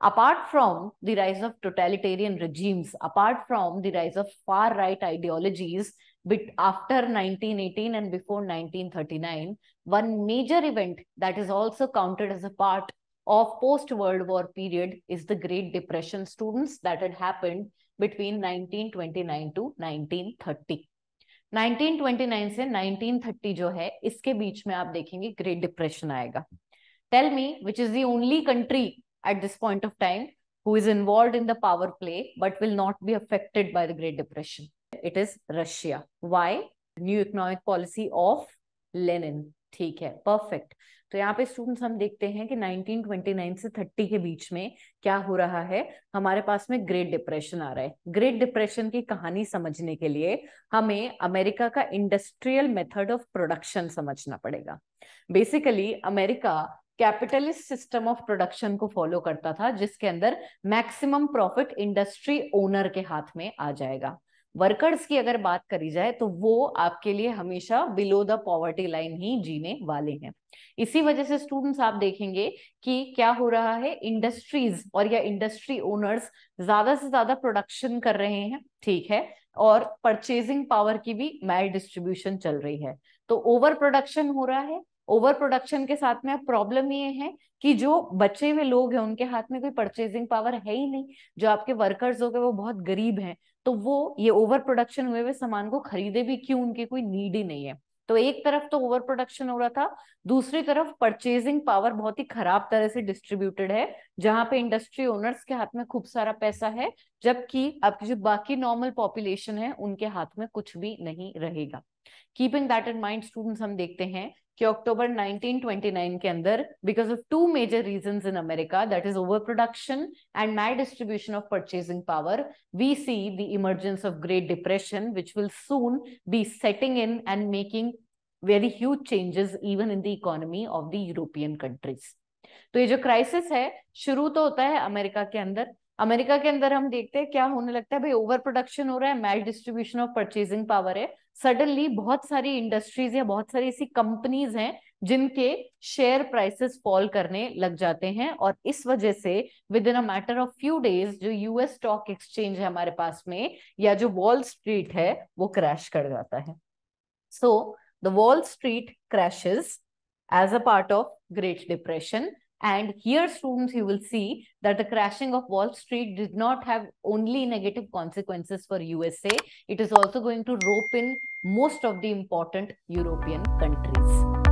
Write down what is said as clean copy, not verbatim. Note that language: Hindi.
Apart from the rise of totalitarian regimes, apart from the rise of far right ideologies, but after 1918 and before 1939, one major event that is also counted as a part of post-World War period is the Great Depression, students, that had happened between 1929 to 1930. 1929 से 1930 जो है, इसके बीच में आप देखेंगे ग्रेट डिप्रेशन आएगा. Tell me, which is the only country at this point of time who is involved in the power play but will not be affected by the Great Depression? It is Russia. Why? New economic policy of Lenin. ठीक है, परफेक्ट. तो यहाँ पे स्टूडेंट्स हम देखते हैं कि 1929 से 30 के बीच में क्या हो रहा है. हमारे पास में ग्रेट डिप्रेशन आ रहा है. ग्रेट डिप्रेशन की कहानी समझने के लिए हमें अमेरिका का इंडस्ट्रियल मेथड ऑफ प्रोडक्शन समझना पड़ेगा. Basically America capitalist system of production को फॉलो करता था, जिसके अंदर मैक्सिमम प्रॉफिट इंडस्ट्री ओनर के हाथ में आ जाएगा. वर्कर्स की अगर बात करी जाए तो वो आपके लिए हमेशा बिलो द पॉवर्टी लाइन ही जीने वाले हैं. इसी वजह से स्टूडेंट्स आप देखेंगे कि क्या हो रहा है, इंडस्ट्रीज और या इंडस्ट्री ओनर्स ज्यादा से ज्यादा प्रोडक्शन कर रहे हैं, ठीक है, और परचेजिंग पावर की भी मैल डिस्ट्रीब्यूशन चल रही है. तो ओवर प्रोडक्शन हो रहा है. ओवर प्रोडक्शन के साथ में अब प्रॉब्लम ये है कि जो बचे हुए लोग हैं उनके हाथ में कोई परचेजिंग पावर है ही नहीं. जो आपके वर्कर्स हो गए वो बहुत गरीब हैं, तो वो ये ओवर प्रोडक्शन हुए हुए सामान को खरीदे भी क्यों, उनकी कोई नीड ही नहीं है. तो एक तरफ तो ओवर प्रोडक्शन हो रहा था, दूसरी तरफ परचेजिंग पावर बहुत ही खराब तरह से डिस्ट्रीब्यूटेड है, जहां पे इंडस्ट्री ओनर्स के हाथ में खूब सारा पैसा है, जबकि आपकी जो बाकी नॉर्मल पॉपुलेशन है उनके हाथ में कुछ भी नहीं रहेगा. Keeping that in mind students, हम देखते हैं कि अक्टूबर 1929 के अंदर, because of two major reasons in America, that is over production and maldistribution of purchasing power, we see the emergence of Great Depression which will soon be setting in and making very huge changes even in the economy of the European countries. तो ये जो क्राइसिस है शुरू तो होता है अमेरिका के अंदर. अमेरिका के अंदर हम देखते हैं क्या होने लगता है, भाई ओवर प्रोडक्शन हो रहा है, मैल डिस्ट्रीब्यूशन ऑफ परचेजिंग पावर है. सडनली बहुत सारी इंडस्ट्रीज या बहुत सारी ऐसी कंपनीज हैं जिनके शेयर प्राइसेस फॉल करने लग जाते हैं, और इस वजह से with in a matter of few days जो यूएस स्टॉक एक्सचेंज है हमारे पास में, या जो वॉल स्ट्रीट है, वो क्रैश कर जाता है. So the wall street crashes as a part of Great Depression. And here, students, you will see that the crashing of Wall Street did not have only negative consequences for USA. It is also going to rope in most of the important European countries.